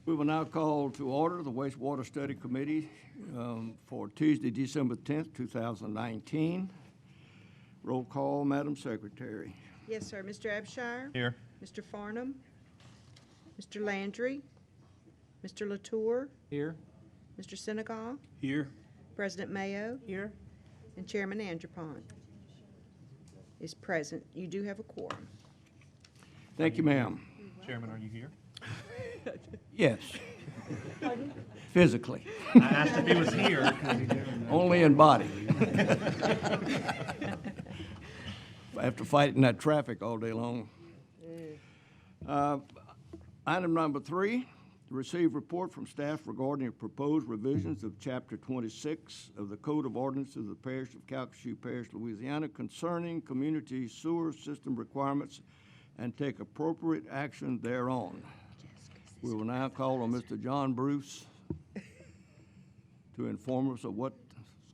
We will now call to order the Wastewater Study Committee for Tuesday, December 10th, 2019. Roll call, Madam Secretary. Yes, sir. Mr. Abshire? Here. Mr. Farnham? Mr. Landry? Mr. Latour? Here. Mr. Senegal? Here. President Mayo? Here. And Chairman Andrepont is present. You do have a quorum. Thank you, ma'am. Chairman, are you here? Yes. Physically. I asked if he was here. Only in body. After fighting that traffic all day long. Item number 3, to receive report from staff regarding the proposed revisions of Chapter 26 of the Code of Ordinances of the Parish of Calcasieu Parish, Louisiana, concerning community sewer system requirements and take appropriate action thereon. We will now call on Mr. John Bruce to inform us of what's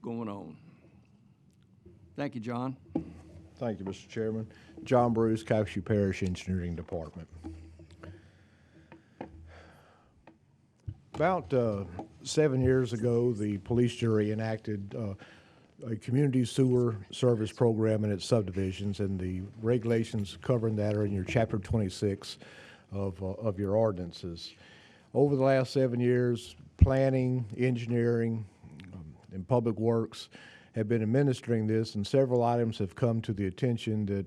going on. Thank you, John. Thank you, Mr. Chairman. John Bruce, Calcasieu Parish Engineering Department. About 7 years ago, the police jury enacted a community sewer service program in its subdivisions, and the regulations covering that are in your Chapter 26 of your ordinances. Over the last 7 years, planning, engineering, and public works have been administering this, and several items have come to the attention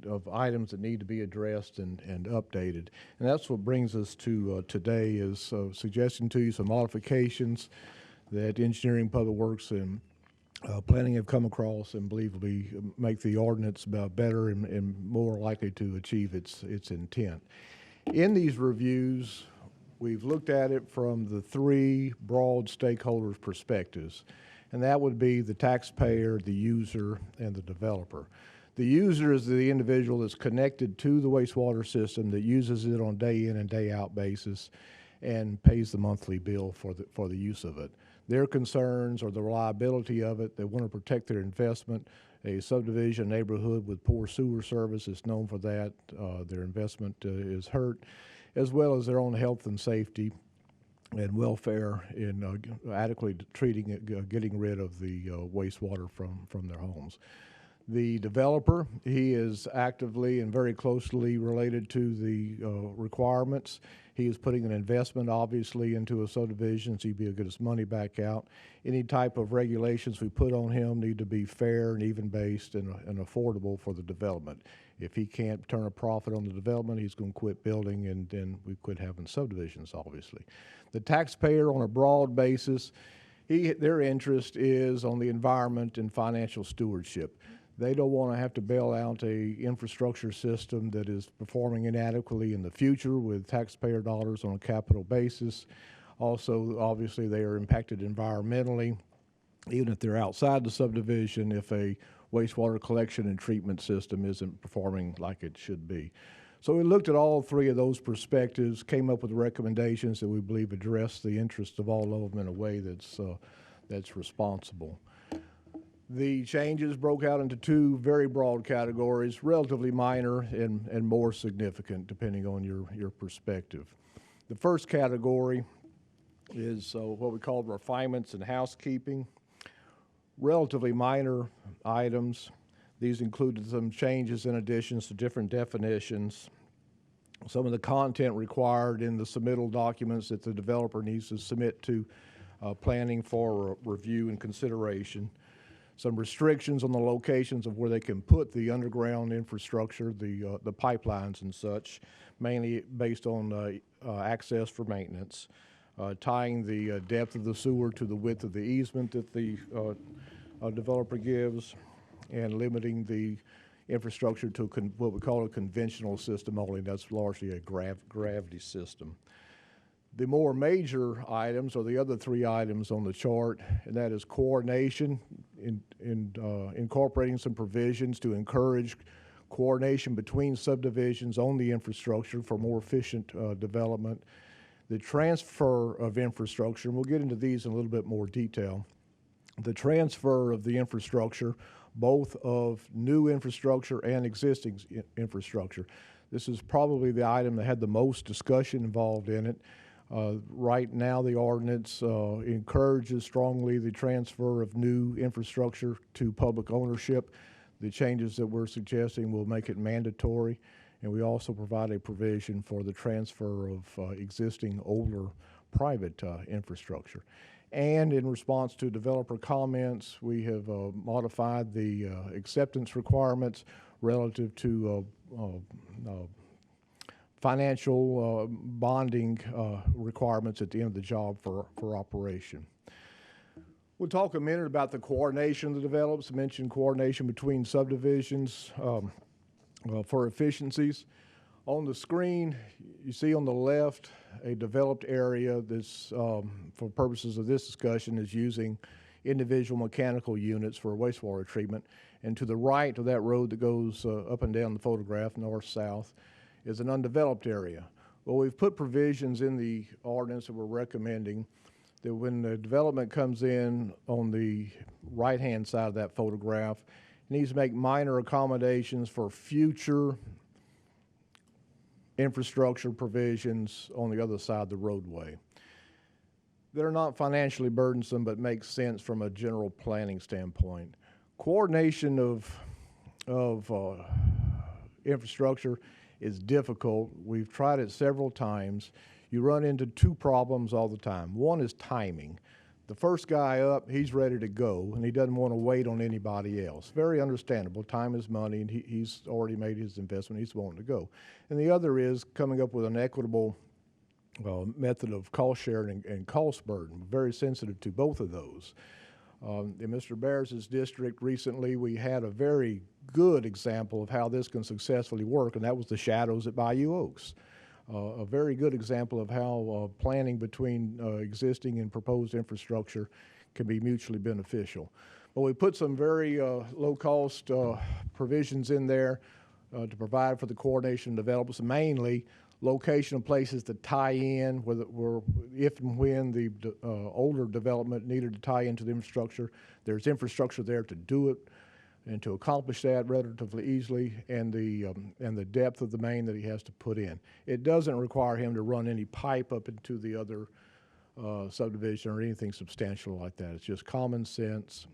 of items that need to be addressed and updated. And that's what brings us to today, is suggesting to you some modifications that engineering, public works, and planning have come across and believe will make the ordinance better and more likely to achieve its intent. In these reviews, we've looked at it from the 3 broad stakeholders' perspectives, and that would be the taxpayer, the user, and the developer. The user is the individual that's connected to the wastewater system, that uses it on a day in and day out basis and pays the monthly bill for the use of it. Their concerns are the reliability of it. They want to protect their investment. A subdivision neighborhood with poor sewer service is known for that. Their investment is hurt, as well as their own health and safety and welfare in adequately treating it, getting rid of the wastewater from their homes. The developer, he is actively and very closely related to the requirements. He is putting an investment, obviously, into a subdivision, so he'd be able to get his money back out. Any type of regulations we put on him need to be fair and even-based and affordable for the development. If he can't turn a profit on the development, he's going to quit building, and then we quit having subdivisions, obviously. The taxpayer, on a broad basis, their interest is on the environment and financial stewardship. They don't want to have to bail out a infrastructure system that is performing inadequately in the future with taxpayer dollars on a capital basis. Also, obviously, they are impacted environmentally, even if they're outside the subdivision, if a wastewater collection and treatment system isn't performing like it should be. So we looked at all 3 of those perspectives, came up with recommendations that we believe address the interests of all of them in a way that's responsible. The changes broke out into 2 very broad categories, relatively minor and more significant, depending on your perspective. The first category is what we call refinements and housekeeping. Relatively minor items. These included some changes and additions to different definitions, some of the content required in the submittal documents that the developer needs to submit to planning for review and consideration, some restrictions on the locations of where they can put the underground infrastructure, the pipelines and such, mainly based on access for maintenance, tying the depth of the sewer to the width of the easement that the developer gives, and limiting the infrastructure to what we call a conventional system only. That's largely a gravity system. The more major items are the other 3 items on the chart, and that is coordination, incorporating some provisions to encourage coordination between subdivisions on the infrastructure for more efficient development. The transfer of infrastructure, and we'll get into these in a little bit more detail. The transfer of the infrastructure, both of new infrastructure and existing infrastructure. This is probably the item that had the most discussion involved in it. Right now, the ordinance encourages strongly the transfer of new infrastructure to public ownership. The changes that we're suggesting will make it mandatory, and we also provide a provision for the transfer of existing older private infrastructure. And in response to developer comments, we have modified the acceptance requirements relative to financial bonding requirements at the end of the job for operation. We'll talk a minute about the coordination of the developments. I mentioned coordination between subdivisions for efficiencies. On the screen, you see on the left a developed area that's, for purposes of this discussion, is using individual mechanical units for wastewater treatment. And to the right of that road that goes up and down the photograph, north-south, is an undeveloped area. Well, we've put provisions in the ordinance that we're recommending that when the development comes in on the right-hand side of that photograph, it needs to make minor accommodations for future infrastructure provisions on the other side of the roadway. They're not financially burdensome, but make sense from a general planning standpoint. Coordination of infrastructure is difficult. We've tried it several times. You run into two problems all the time. One is timing. The first guy up, he's ready to go, and he doesn't want to wait on anybody else. Very understandable. Time is money, and he's already made his investment. He's wanting to go. And the other is coming up with an equitable method of cost sharing and cost burden. Very sensitive to both of those. In Mr. Bears' district recently, we had a very good example of how this can successfully work, and that was the shadows at Bayou Oaks. A very good example of how planning between existing and proposed infrastructure can be mutually beneficial. But we put some very low-cost provisions in there to provide for the coordination of developments, mainly location of places to tie in, if and when the older development needed to tie into the infrastructure, there's infrastructure there to do it and to accomplish that relatively easily, and the depth of the main that he has to put in. It doesn't require him to run any pipe up into the other subdivision or anything substantial like that. It's just common sense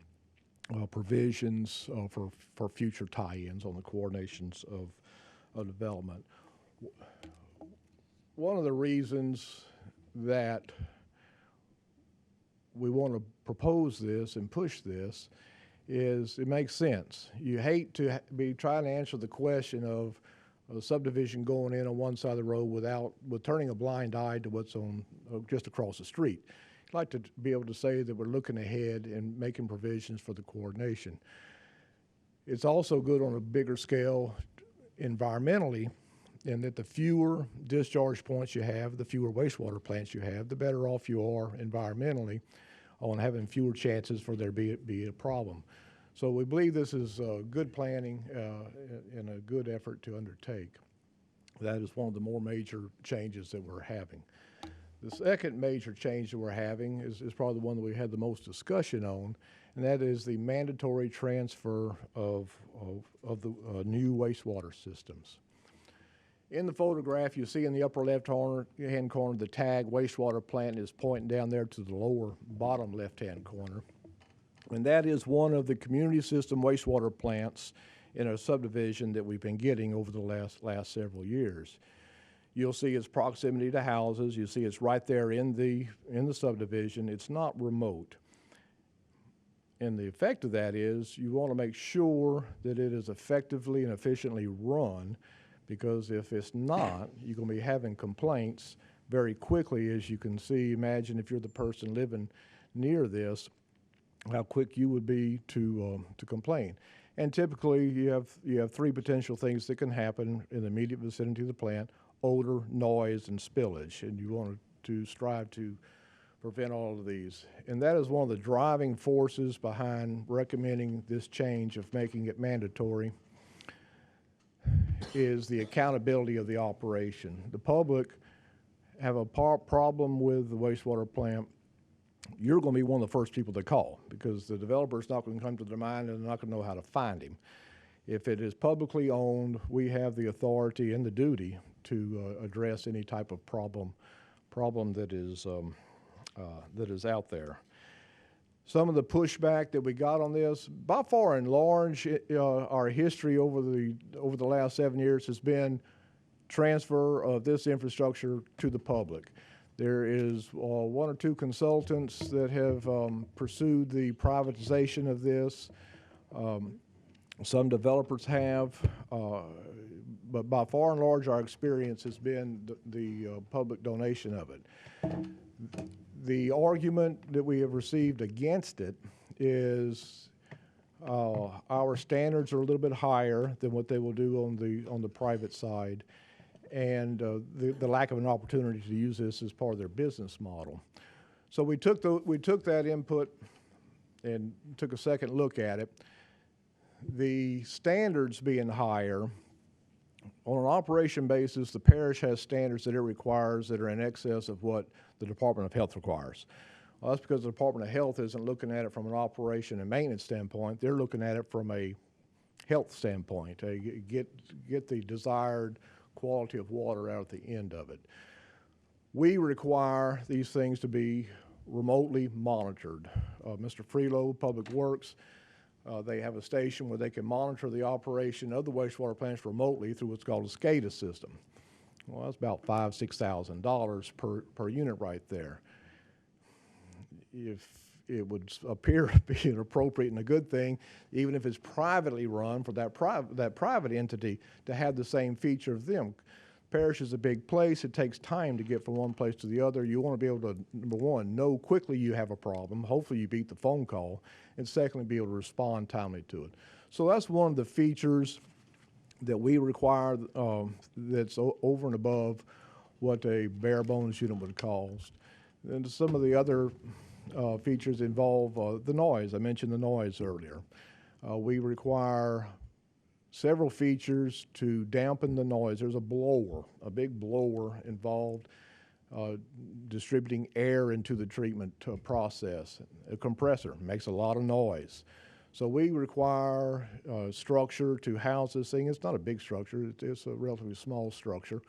provisions for future tie-ins on the coordinations of development. One of the reasons that we want to propose this and push this is it makes sense. You hate to be trying to answer the question of a subdivision going in on one side of the road with turning a blind eye to what's on just across the street. I'd like to be able to say that we're looking ahead and making provisions for the coordination. It's also good on a bigger scale environmentally, in that the fewer discharge points you have, the fewer wastewater plants you have, the better off you are environmentally on having fewer chances for there be a problem. So we believe this is good planning and a good effort to undertake. That is one of the more major changes that we're having. The second major change that we're having is probably the one that we had the most discussion on, and that is the mandatory transfer of the new wastewater systems. In the photograph, you see in the upper left-hand corner, the tag wastewater plant is pointing down there to the lower bottom left-hand corner. And that is one of the community system wastewater plants in a subdivision that we've been getting over the last several years. You'll see its proximity to houses. You see it's right there in the subdivision. It's not remote. And the effect of that is you want to make sure that it is effectively and efficiently run, because if it's not, you're going to be having complaints very quickly, as you can see. Imagine if you're the person living near this, how quick you would be to complain. And typically, you have three potential things that can happen in the immediate vicinity of the plant: odor, noise, and spillage. And you want to strive to prevent all of these. And that is one of the driving forces behind recommending this change of making it mandatory, is the accountability of the operation. The public have a problem with the wastewater plant. You're going to be one of the first people they call, because the developer's not going to come to their mind and they're not going to know how to find him. If it is publicly owned, we have the authority and the duty to address any type of problem problem that is out there. Some of the pushback that we got on this, by far and large, our history over the last 7 years has been transfer of this infrastructure to the public. There is one or two consultants that have pursued the privatization of this. Some developers have, but by far and large, our experience has been the public donation of it. The argument that we have received against it is our standards are a little bit higher than what they will do on the private side, and the lack of an opportunity to use this as part of their business model. So we took that input and took a second look at it. The standards being higher, on an operation basis, the parish has standards that it requires that are in excess of what the Department of Health requires. Well, that's because the Department of Health isn't looking at it from an operation and maintenance standpoint. They're looking at it from a health standpoint, to get the desired quality of water out at the end of it. We require these things to be remotely monitored. Mr. Freelow, Public Works, they have a station where they can monitor the operation of the wastewater plants remotely through what's called a SCADA system. Well, that's about $5,000 to $6,000 per unit right there. If it would appear to be an appropriate and a good thing, even if it's privately run, for that private entity to have the same feature of them. Parish is a big place. It takes time to get from one place to the other. You want to be able to, number one, know quickly you have a problem. Hopefully you beat the phone call. And secondly, be able to respond timely to it. So that's one of the features that we require that's over and above what a bare bones unit would cost. And some of the other features involve the noise. I mentioned the noise earlier. We require several features to dampen the noise. There's a blower, a big blower involved, distributing air into the treatment process. A compressor makes a lot of noise. So we require structure to house this thing. It's not a big structure, it's a relatively small structure,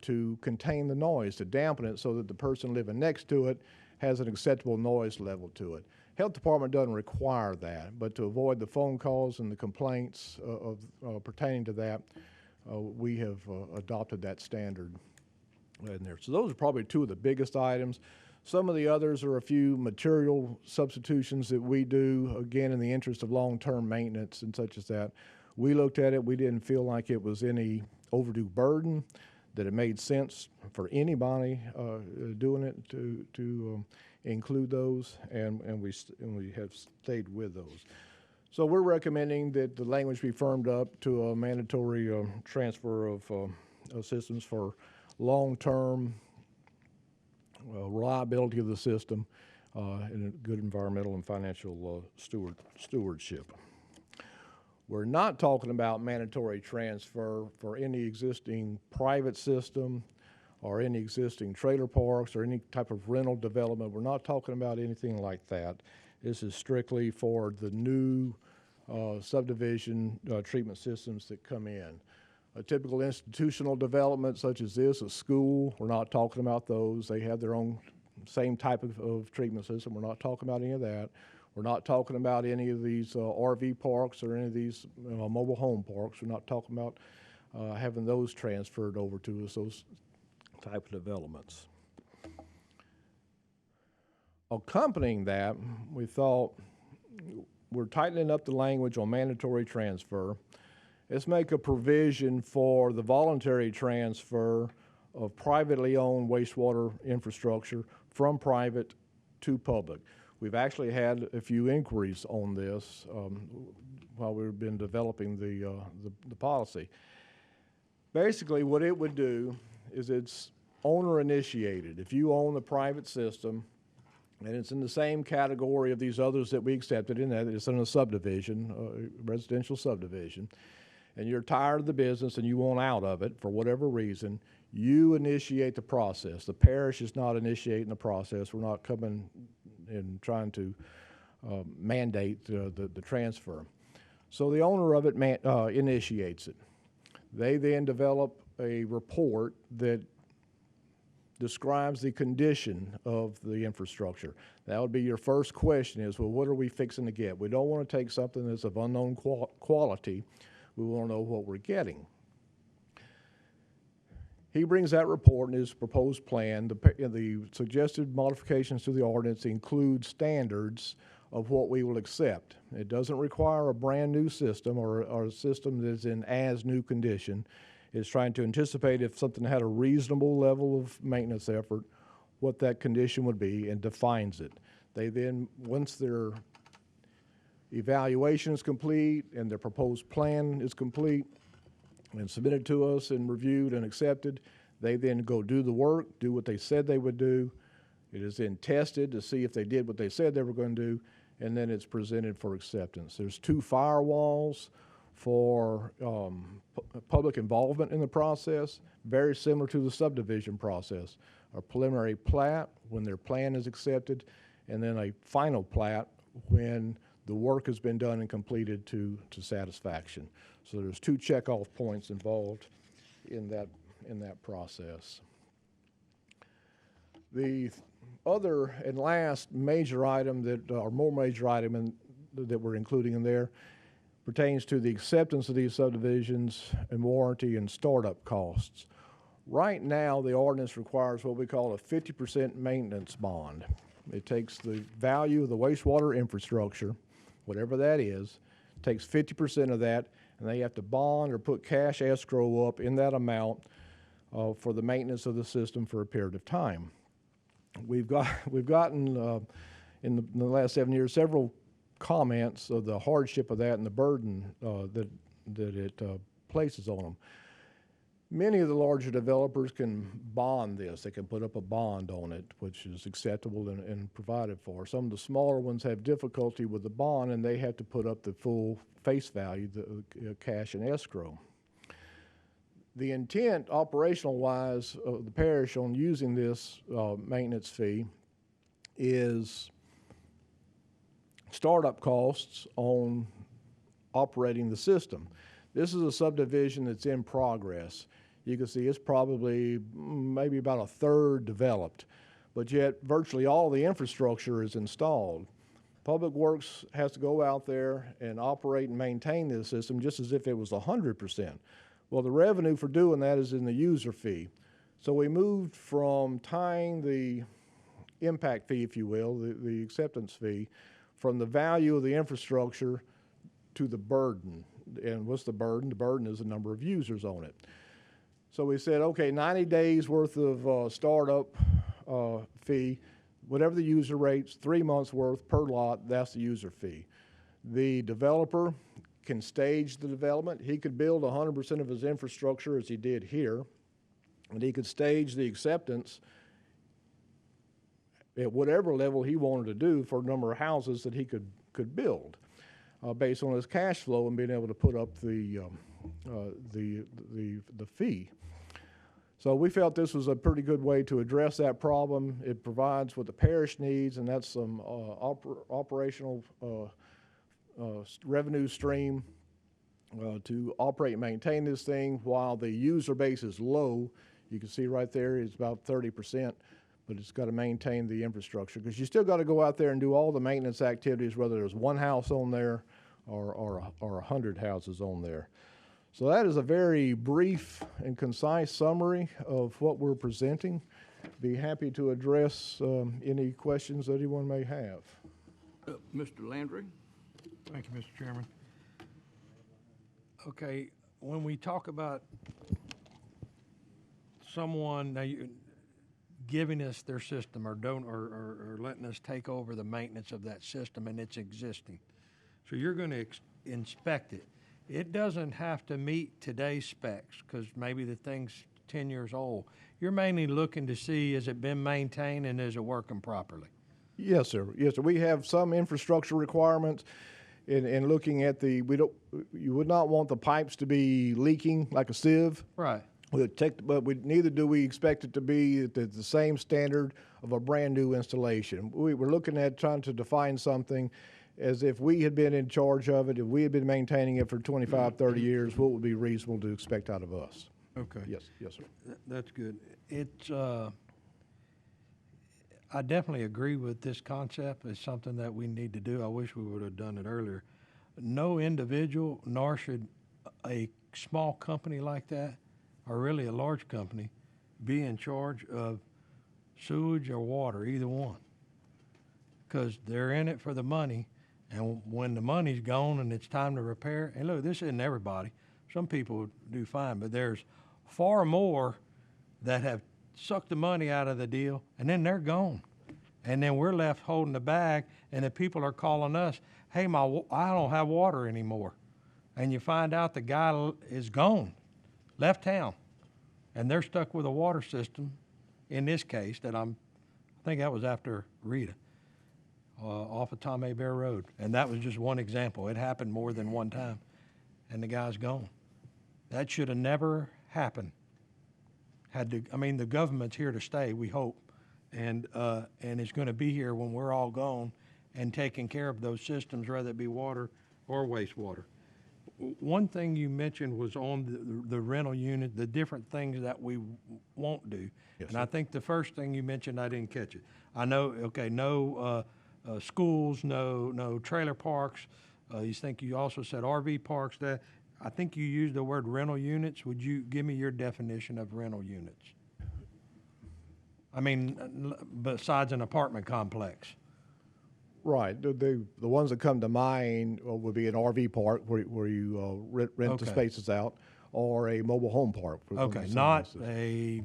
to contain the noise, to dampen it so that the person living next to it has an acceptable noise level to it. Health Department doesn't require that, but to avoid the phone calls and the complaints pertaining to that, we have adopted that standard in there. So those are probably two of the biggest items. Some of the others are a few material substitutions that we do, again, in the interest of long-term maintenance and such as that. We looked at it, we didn't feel like it was any overdue burden, that it made sense for anybody doing it to include those, and we have stayed with those. So we're recommending that the language be firmed up to a mandatory transfer of systems for long-term reliability of the system and a good environmental and financial stewardship. We're not talking about mandatory transfer for any existing private system or any existing trailer parks or any type of rental development. We're not talking about anything like that. This is strictly for the new subdivision treatment systems that come in. A typical institutional development such as this, a school, we're not talking about those. They have their own same type of treatment system. We're not talking about any of that. We're not talking about any of these RV parks or any of these mobile home parks. We're not talking about having those transferred over to us, those type of developments. Accompanying that, we thought we're tightening up the language on mandatory transfer. Let's make a provision for the voluntary transfer of privately owned wastewater infrastructure from private to public. We've actually had a few inquiries on this while we've been developing the policy. Basically, what it would do is it's owner initiated. If you own the private system, and it's in the same category of these others that we accepted in that, it's in a subdivision, residential subdivision, and you're tired of the business and you want out of it for whatever reason, you initiate the process. The parish is not initiating the process. We're not coming and trying to mandate the transfer. So the owner of it initiates it. They then develop a report that describes the condition of the infrastructure. That would be your first question is, well, what are we fixing to get? We don't want to take something that's of unknown quality. We want to know what we're getting. He brings that report in his proposed plan. The suggested modifications to the ordinance include standards of what we will accept. It doesn't require a brand new system or a system that is in as new condition. It's trying to anticipate if something had a reasonable level of maintenance effort, what that condition would be, and defines it. They then, once their evaluation is complete and their proposed plan is complete and submitted to us and reviewed and accepted, they then go do the work, do what they said they would do. It is then tested to see if they did what they said they were going to do, and then it's presented for acceptance. There's 2 firewalls for public involvement in the process, very similar to the subdivision process. A preliminary plat when their plan is accepted, and then a final plat when the work has been done and completed to satisfaction. So there's 2 checkoff points involved in that process. The other and last major item that we're including in there pertains to the acceptance of these subdivisions and warranty and startup costs. Right now, the ordinance requires what we call a 50% maintenance bond. It takes the value of the wastewater infrastructure, whatever that is, takes 50% of that, and they have to bond or put cash escrow up in that amount for the maintenance of the system for a period of time. We've gotten in the last 7 years several comments of the hardship of that and the burden that it places on them. Many of the larger developers can bond this. They can put up a bond on it, which is acceptable and provided for. Some of the smaller ones have difficulty with the bond, and they have to put up the full face value, the cash and escrow. The intent, operational-wise, of the parish on using this maintenance fee is startup costs on operating the system. This is a subdivision that's in progress. You can see it's probably maybe about a third developed, but yet virtually all the infrastructure is installed. Public Works has to go out there and operate and maintain this system just as if it was 100%. Well, the revenue for doing that is in the user fee. So we moved from tying the impact fee, if you will, the acceptance fee, from the value of the infrastructure to the burden. And what's the burden? The burden is the number of users on it. So we said, okay, 90 days worth of startup fee, whatever the user rates, 3 months worth per lot, that's the user fee. The developer can stage the development. He could build 100% of his infrastructure as he did here, and he could stage the acceptance at whatever level he wanted to do for a number of houses that he could build based on his cash flow and being able to put up the fee. So we felt this was a pretty good way to address that problem. It provides what the parish needs, and that's some operational revenue stream to operate and maintain this thing while the user base is low. You can see right there it's about 30%, but it's got to maintain the infrastructure because you still got to go out there and do all the maintenance activities, whether there's one house on there or 100 houses on there. So that is a very brief and concise summary of what we're presenting. Be happy to address any questions that anyone may have. Mr. Landry? Thank you, Mr. Chairman. Okay, when we talk about someone giving us their system or letting us take over the maintenance of that system and it's existing, so you're going to inspect it. It doesn't have to meet today's specs because maybe the thing's 10 years old. You're mainly looking to see has it been maintained and is it working properly? Yes, sir. Yes, sir. We have some infrastructure requirements. In looking at you would not want the pipes to be leaking like a sieve. Right. But neither do we expect it to be the same standard of a brand new installation. We're looking at trying to define something as if we had been in charge of it, if we had been maintaining it for 25, 30 years, what would be reasonable to expect out of us? Okay. Yes, sir. That's good. It's I definitely agree with this concept. It's something that we need to do. I wish we would have done it earlier. No individual, nor should a small company like that, or really a large company, be in charge of sewage or water, either one. Because they're in it for the money, and when the money's gone and it's time to repair, and look, this isn't everybody. Some people do fine, but there's far more that have sucked the money out of the deal, and then they're gone. And then we're left holding the bag, and the people are calling us, hey, I don't have water anymore. And you find out the guy is gone, left town, and they're stuck with a water system, in this case, I think that was after Rita, off of Tom A. Bear Road. And that was just one example. It happened more than one time, and the guy's gone. That should have never happened. The government's here to stay, we hope, and it's going to be here when we're all gone and taking care of those systems, whether it be water or wastewater. One thing you mentioned was on the rental unit, the different things that we won't do. Yes, And I sir. think the first thing you mentioned, I didn't catch it. I know, okay, no schools, no trailer parks. You also said RV parks. I think you used the word rental units. Would you give me your definition of rental units? I mean, besides an apartment complex. Right. The ones that come to mind would be an RV park where you rent the Okay. spaces out, or a mobile home park. for Okay, some not instances. a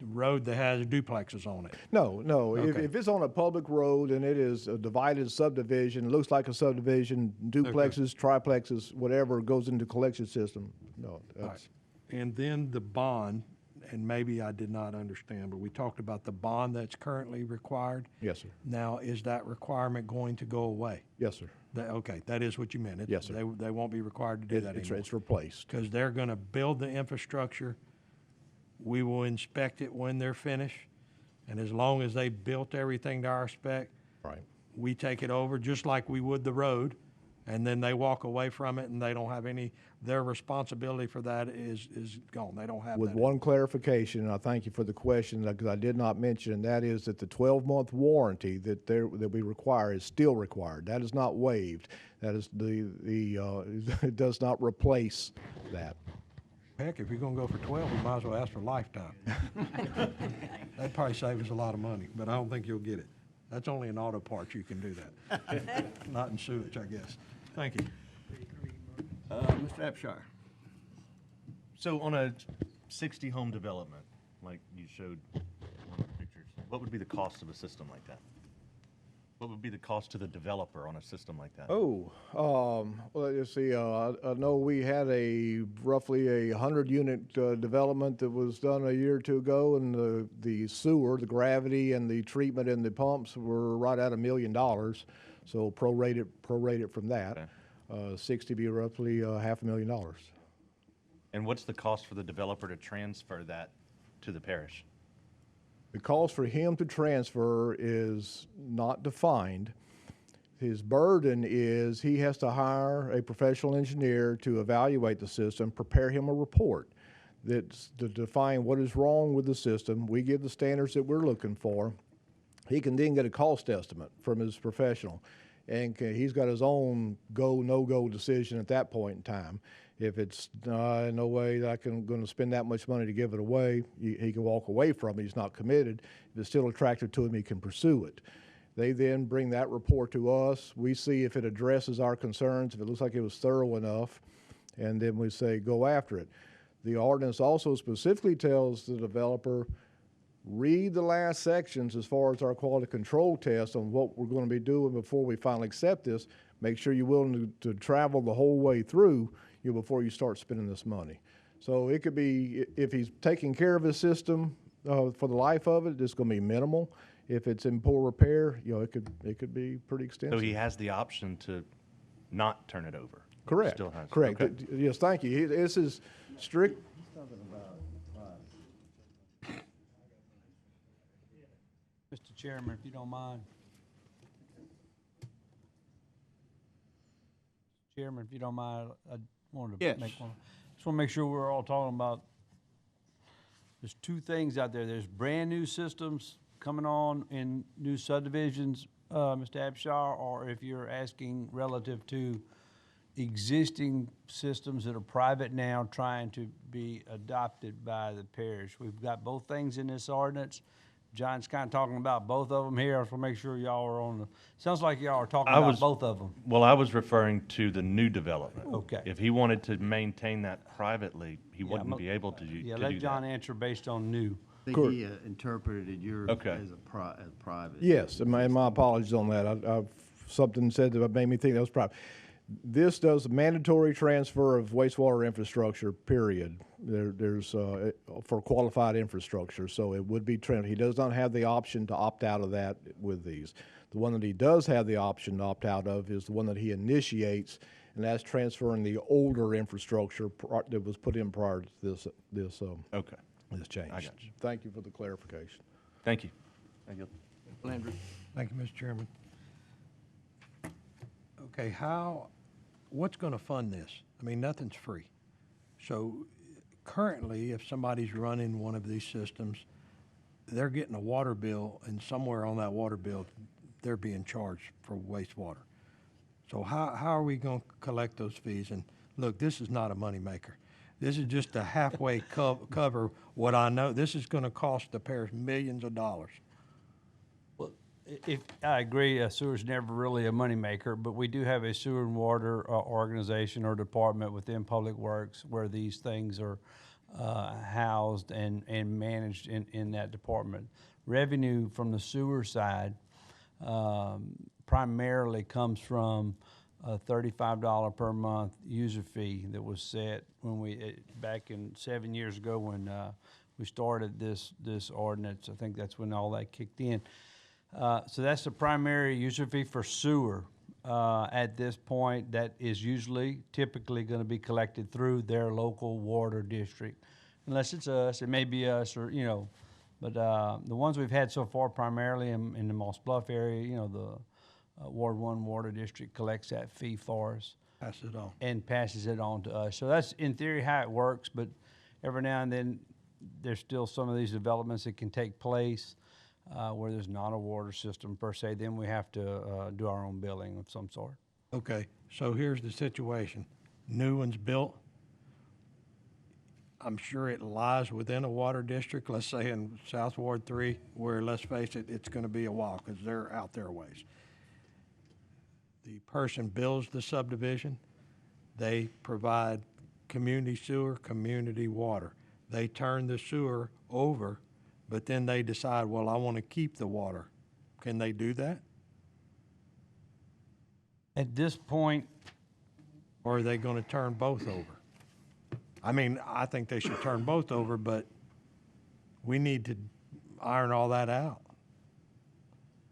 road that has duplexes on it. No. Okay. If it's on a public road and it is a divided subdivision, looks like a subdivision, duplexes, triplexes, whatever goes into collection system. No. All That's, right. And then the bond, and maybe I did not understand, but we talked about the bond that's currently required. Yes, sir. Now, is that requirement going to go away? Yes, sir. Okay, that is what you meant. Yes, sir. They won't be required to do that anymore. It's replaced. Because they're going to build the infrastructure. We will inspect it when they're finished. And as long as they built everything to our spec, Right. we take it over just like we would the road. And then they walk away from it and they don't have their responsibility for that is gone. They don't have With that. one clarification, and I thank you for the question, because I did not mention, and that is that the 12-month warranty that we require is still required. That is not waived. That is it does not replace that. Heck, if you're going to go for 12, we might as well ask for lifetime. That'd probably save us a lot of money, but I don't think you'll get it. That's only in auto parts you can do that. Not in sewage, I guess. Thank you. Mr. Abshire. So on a 60 home development, like you showed one of the pictures, what would be the cost of a system like that? What would be the cost to the developer on a system like that? Well, let's see, I know we had roughly 100-unit development that was done a year or two ago, and the sewer, the gravity, and the treatment and the pumps were right at $1 million. So prorate it from that. Okay. 60 be roughly $500,000. And what's the cost for the developer to transfer that to the parish? The cost for him to transfer is not defined. His burden is he has to hire a professional engineer to evaluate the system, prepare him a report that's to define what is wrong with the system. We give the standards that we're looking for. He can then get a cost estimate from his professional, and he's got his own go, no-go decision at that point in time. If it's no way that I'm going to spend that much money to give it away, he can walk away from it. He's not committed. If it's still attractive to him, he can pursue it. They then bring that report to us. We see if it addresses our concerns, if it looks like it was thorough enough, and then we say go after it. The ordinance also specifically tells the developer, read the last sections as far as our quality control test on what we're going to be doing before we finally accept this. Make sure you're willing to travel the whole way through before you start spending this money. So it could be, if he's taking care of his system for the life of it, it's going to be minimal. If it's in poor repair, it could be pretty extensive. So he has the option to not turn it over? Correct. Still has. Correct. Okay. Yes, thank you. This is strict. Mr. Chairman, if you don't mind. Chairman, if you don't mind, I wanted to Yes. make one. Just want to make sure we're all talking about, there's two things out there. There's brand-new systems coming on in new subdivisions, Mr. Abshar, or if you're asking relative to existing systems that are private now trying to be adopted by the parish. We've got both things in this ordinance. John's kind of talking about both of them here. I just want to make sure y'all are on the, sounds like y'all are talking about both of them. Well, I was referring to the new development. Okay. If he wanted to maintain that privately, he Yeah, wouldn't be able to do Yeah, to let do John that. answer based on new. I think he interpreted yours Okay. as as private. Yes, and my apologies on that. Something said that made me think that was private. This does mandatory transfer of wastewater infrastructure, period. There's for qualified infrastructure, so it would be transferred. He does not have the option to opt out of that with these. The one that he does have the option to opt out of is the one that he initiates, and that's transferring the older infrastructure that was put in prior to this Okay. this change. I got you. Thank you for the clarification. Thank you. Thank you. Landry. Thank you, Mr. Chairman. Okay, what's gonna fund this? I mean, nothing's free. So currently, if somebody's running one of these systems, they're getting a water bill, and somewhere on that water bill, they're being charged for wastewater. So how are we gonna collect those fees? And look, this is not a moneymaker. This is just to halfway cover what I know. This is gonna cost the parish millions of dollars. Well, if, I agree, sewer's never really a moneymaker, but we do have a sewer and water organization or department within Public Works where these things are housed and managed in that department. Revenue from the sewer side primarily comes from a $35 per month user fee that was set when back in 7 years ago when we started this ordinance. I think that's when all that kicked in. So that's the primary user fee for sewer. At this point, that is typically going to be collected through their local water district. Unless it's us, it may be us or, but the ones we've had so far primarily in the Moss Bluff area, the Ward 1 Water District collects that fee for us. Pass it on. And passes it on to us. So that's in theory how it works, but every now and then there's still some of these developments that can take place where there's not a water system per se. Then we have to do our own billing of some sort. Okay, so here's the situation. New one's built. I'm sure it lies within a water district, let's say in South Ward 3, where, let's face it, it's gonna be a while, because they're out there ways. The person builds the subdivision, they provide community sewer, community water. They turn the sewer over, but then they decide, well, I wanna keep the water. Can they do that? At this point, Or are they gonna turn both over? I mean, I think they should turn both over, but we need to iron all that out.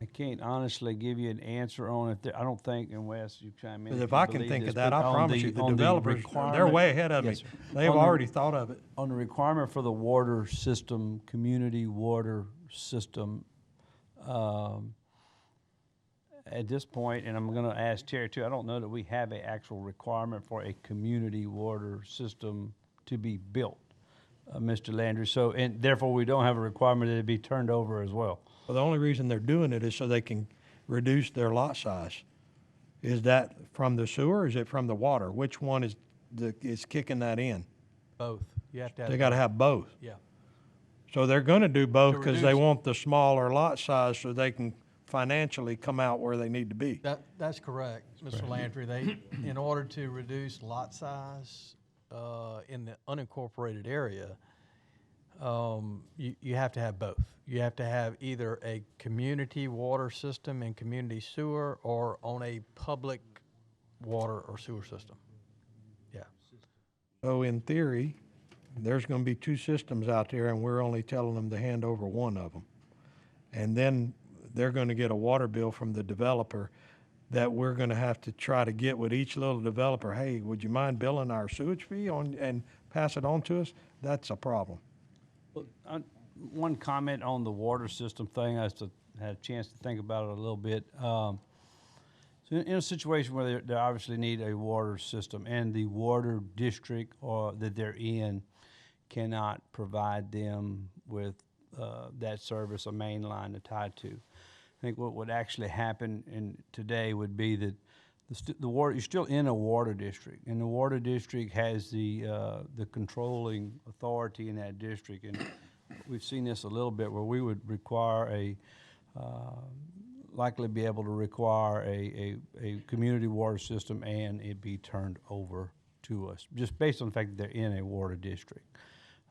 I can't honestly give you an answer on it. I don't think, and Wes, you chime in. Because if you I can believe think this, of that, but I on promise you, the on developers, they're requirement- way ahead of me. Yes, sir. They've On the- already thought of it. On the requirement for the water system, community water system, at this point, and I'm gonna ask Terry too, I don't know that we have an actual requirement for a community water system to be built, Mr. Landry. So, and therefore, we don't have a requirement that it be turned over as well. Well, the only reason they're doing it is so they can reduce their lot size. Is that from the sewer or is it from the water? Which one is kicking that in? Both. You have to have. They gotta have both. Yeah. So they're gonna do both To because they reduce- want the smaller lot size so they can financially come out where they need to be. That's correct, Mr. Landry. They, in order to reduce lot size in the unincorporated area, you have to have both. You have to have either a community water system and community sewer or on a public water or sewer system. Yeah. So in theory, there's gonna be two systems out there and we're only telling them to hand over one of them. And then they're gonna get a water bill from the developer that we're gonna have to try to get with each little developer. Hey, would you mind billing our sewage fee and pass it on to us? That's a problem. Well, one comment on the water system thing, I had a chance to think about it a little bit. So in a situation where they obviously need a water system and the water district that they're in cannot provide them with that service a main line to tie to. I think what would actually happen today would be that the water, you're still in a water district, and the water district has the controlling authority in that district. And we've seen this a little bit where we would require likely be able to require a community water system and it be turned over to us, just based on the fact that they're in a water district.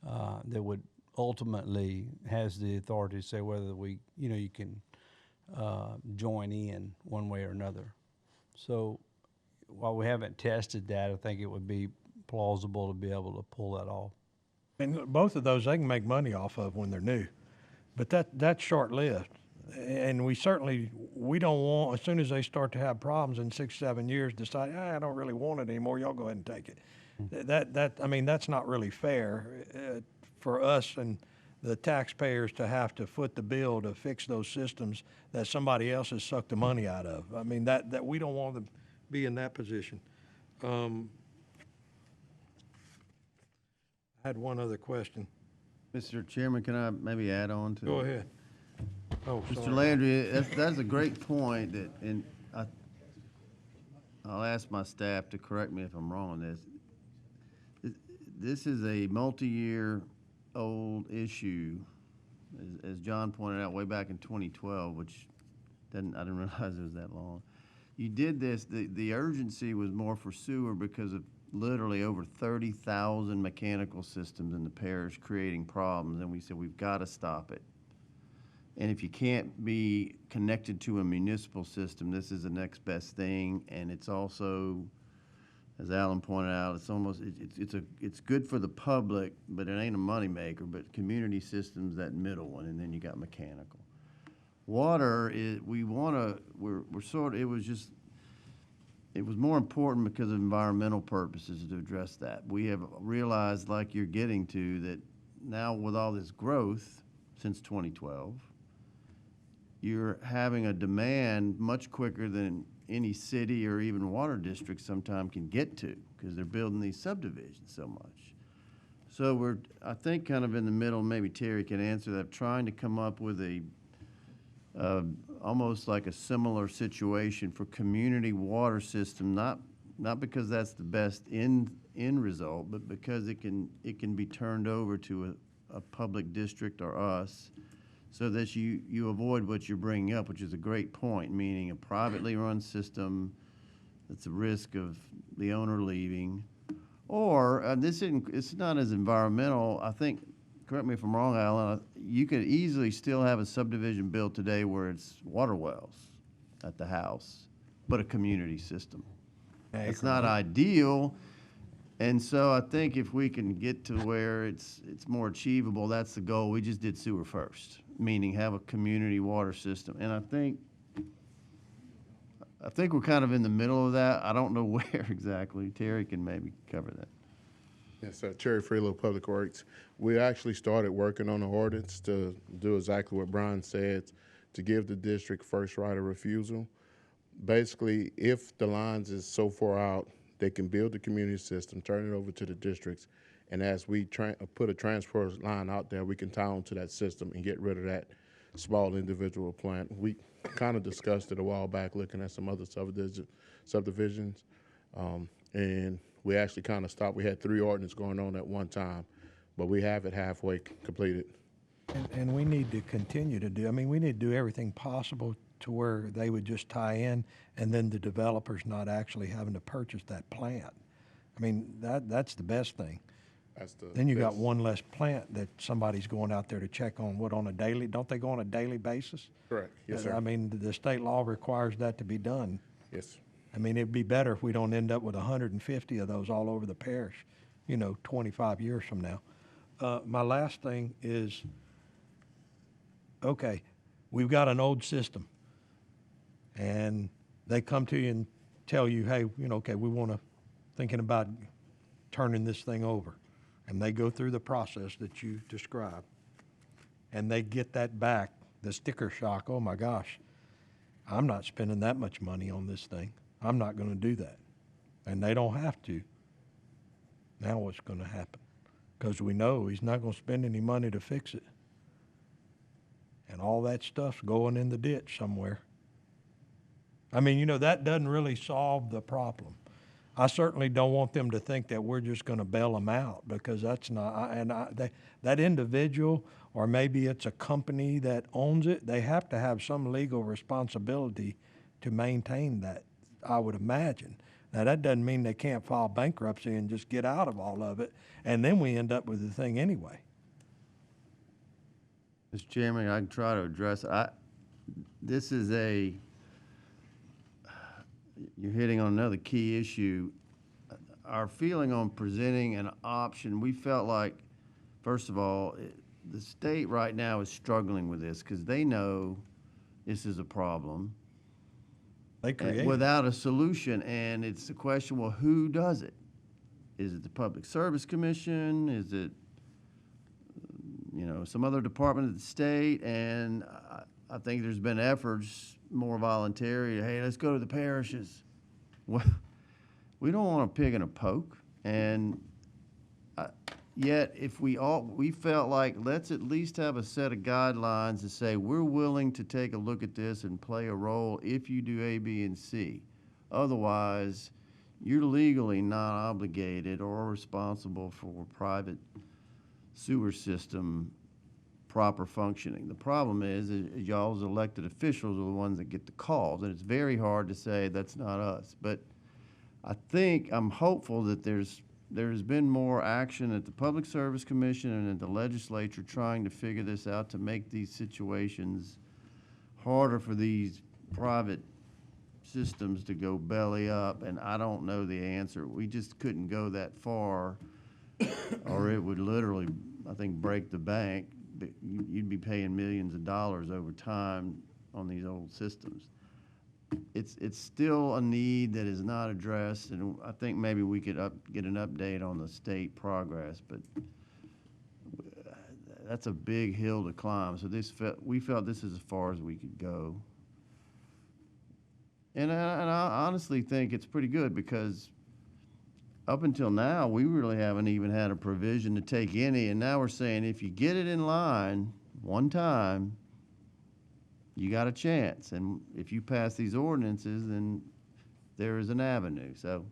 That would ultimately has the authority to say whether you can join in one way or another. So while we haven't tested that, I think it would be plausible to be able to pull that off. And look, both of those they can make money off of when they're new, but that's short-lived. And we don't want, as soon as they start to have problems in 6-7 years, decide, I don't really want it anymore, y'all go ahead and take it. I mean, that's not really fair for us and the taxpayers to have to foot the bill to fix those systems that somebody else has sucked the money out of. I mean, that we don't want to be in that position. I had one other question. Mr. Chairman, can I maybe add on to? Go ahead. Oh, Mr. sorry. Landry, that's a great point that, and I'll ask my staff to correct me if I'm wrong on this. This is a multi-year old issue, as John pointed out, way back in 2012, which I didn't realize it was that long. You did this, the urgency was more for sewer because of literally over 30,000 mechanical systems in the parish creating problems, and we said we've got to stop it. And if you can't be connected to a municipal system, this is the next best thing. And it's also, as Alan pointed out, it's good for the public, but it ain't a moneymaker. But community systems, that middle one, and then you got mechanical. Water is it was more important because of environmental purposes to address that. We have realized, like you're getting to, that now with all this growth since 2012. You're having a demand much quicker than any city or even water district sometime can get to because they're building these subdivisions so much. So we're, I think, kind of in the middle, maybe Terry can answer that, trying to come up with almost like a similar situation for community water system, not because that's the best end result, but because it can be turned over to a public district or us, so that you avoid what you're bringing up, which is a great point, meaning a privately run system that's a risk of the owner leaving. Or, it's not as environmental. I think, correct me if I'm wrong, Alan, you could easily still have a subdivision built today where it's water wells at the house, but a community system. It's not ideal. And so I think if we can get to where it's more achievable, that's the goal. We just did sewer first, meaning have a community water system. And I think we're kind of in the middle of that. I don't know where exactly. Terry can maybe cover that. Yes, Terry Freelo, Public Works. We actually started working on the ordinance to do exactly what Brian said, to give the district first right of refusal. Basically, if the lines is so far out, they can build the community system, turn it over to the districts, and as we put a transfer line out there, we can tie onto that system and get rid of that small individual plant. We kind of discussed it a while back, looking at some other subdivisions, and we actually kind of stopped. We had 3 ordinances going on at one time, but we have it halfway completed. And we need to continue to do, I mean, we need to do everything possible to where they would just tie in and then the developer's not actually having to purchase that plant. I mean, that's the best thing. Then you got one less plant that somebody's going out there to check on on a daily, don't they go on a daily basis? Correct, yes, sir. I mean, the state law requires that to be done. Yes. I mean, it'd be better if we don't end up with 150 of those all over the parish, 25 years from now. My last thing is, okay, we've got an old system. And they come to you and tell you, hey, okay, we thinking about turning this thing over. And they go through the process that you described. And they get that back, the sticker shock, oh my gosh, I'm not spending that much money on this thing. I'm not going to do that. And they don't have to. Now what's going to happen? Because we know he's not going to spend any money to fix it. and all that stuff's going in the ditch somewhere. I mean, you know, that doesn't really solve the problem. I certainly don't want them to think that we're just gonna bail them out, because that's not, that individual, or maybe it's a company that owns it, they have to have some legal responsibility to maintain that, I would imagine. Now, that doesn't mean they can't file bankruptcy and just get out of all of it, and then we end up with the thing anyway. Mr. Chairman, I can try to address, this is you're hitting on another key issue. Our feeling on presenting an option, we felt like, first of all, the state right now is struggling with this because they know this is a problem. They create it. Without a solution, and it's the question, well, who does it? Is it the Public Service Commission? Is it, you know, some other department of the state? And I think there's been efforts, more voluntary, hey, let's go to the parishes. Well, we don't want a pig in a poke, and yet if we felt like, let's at least have a set of guidelines to say we're willing to take a look at this and play a role if you do A, B, and C. Otherwise, you're legally not obligated or responsible for private sewer system proper functioning. The problem is y'all as elected officials are the ones that get the calls, and it's very hard to say that's not us. But I'm hopeful that there's been more action at the Public Service Commission and at the legislature trying to figure this out to make these situations harder for these private systems to go belly up, and I don't know the answer. We just couldn't go that far or it would literally, I think, break the bank. You'd be paying millions of dollars over time on these old systems. It's still a need that is not addressed, and I think maybe we could get an update on the state progress, but that's a big hill to climb. So we felt this is as far as we could go. And I honestly think it's pretty good, because up until now, we really haven't even had a provision to take any, and now we're saying if you get it in line one time, you got a chance. And if you pass these ordinances, then there is an avenue. So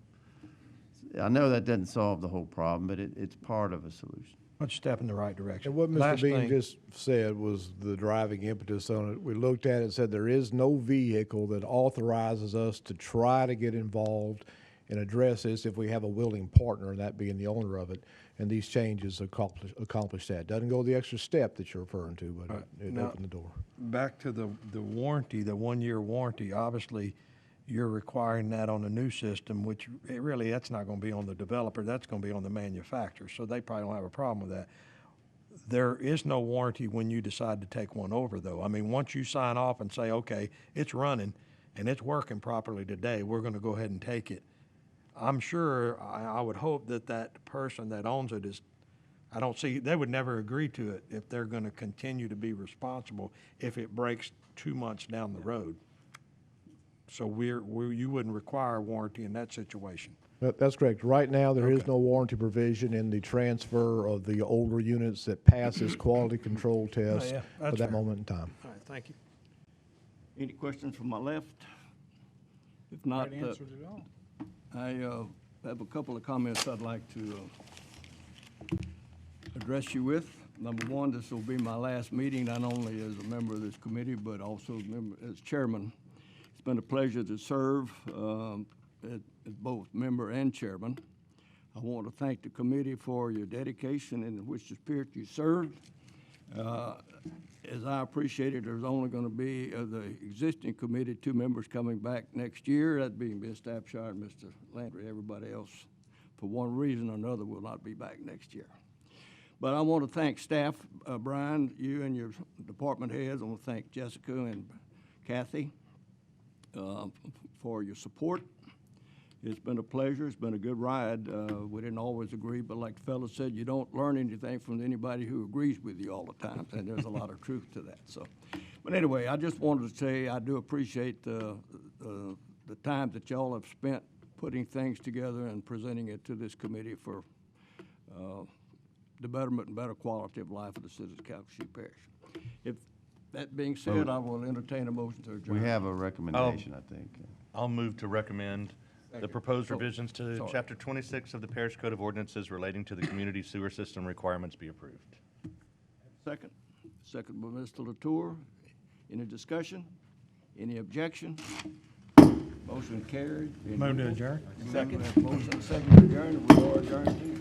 I know that doesn't solve the whole problem, but it's part of a solution. Let's step in the right direction. And what Mr. Last Bean thing- just said was the driving impetus on it. We looked at it and said there is no vehicle that authorizes us to try to get involved and address this if we have a willing partner, that being the owner of it. And these changes accomplish that. Doesn't go the extra step that you're referring to, but it Now, opened the door. Back to the warranty, the 1-year warranty, obviously, you're requiring that on a new system, which that's not gonna be on the developer, that's gonna be on the manufacturer, so they probably don't have a problem with that. There is no warranty when you decide to take one over, though. I mean, once you sign off and say, okay, it's running and it's working properly today, we're gonna go ahead and take it. I'm sure, I would hope that person that owns it is, they would never agree to it if they're gonna continue to be responsible if it breaks 2 months down the road. So you wouldn't require a warranty in that situation. That's correct. Right now, there is no warranty provision in the transfer of the older units that pass this quality control test yeah, for that's that fair. moment in time. All right, thank you. Any questions from my left? If not, I have a couple of comments I'd like to address you with. Number one, this will be my last meeting, not only as a member of this committee, but also as chairman. It's been a pleasure to serve as both member and chairman. I want to thank the committee for your dedication in which the spirit you served. As I appreciate it, there's only going to be the existing committee 2 members coming back next year, that being Ms. Stapshire and Mr. Landry. Everybody else, for one reason or another, will not be back next year. But I want to thank staff, Brian, you and your department heads. I want to thank Jessica and Kathy for your support. It's been a pleasure. It's been a good ride. We didn't always agree, but like the fellow said, you don't learn anything from anybody who agrees with you all the time, and there's a lot of truth to that. So, but anyway, I just wanted to say I do appreciate the time that y'all have spent putting things together and presenting it to this committee for the betterment and better quality of life of the citizens of Calcasieu Parish. That being said, I will entertain a motion to adjourn. We have a recommendation, I think. I'll move to recommend the proposed Oh, revisions to sorry. Chapter 26 of the Parish Code of Ordinances relating to the community sewer system requirements be approved. Second. Second by Mr. Latour. Any discussion? Any objection? Motion carried. Move to adjourn. Second. Motion second to adjourn, and we are adjourned.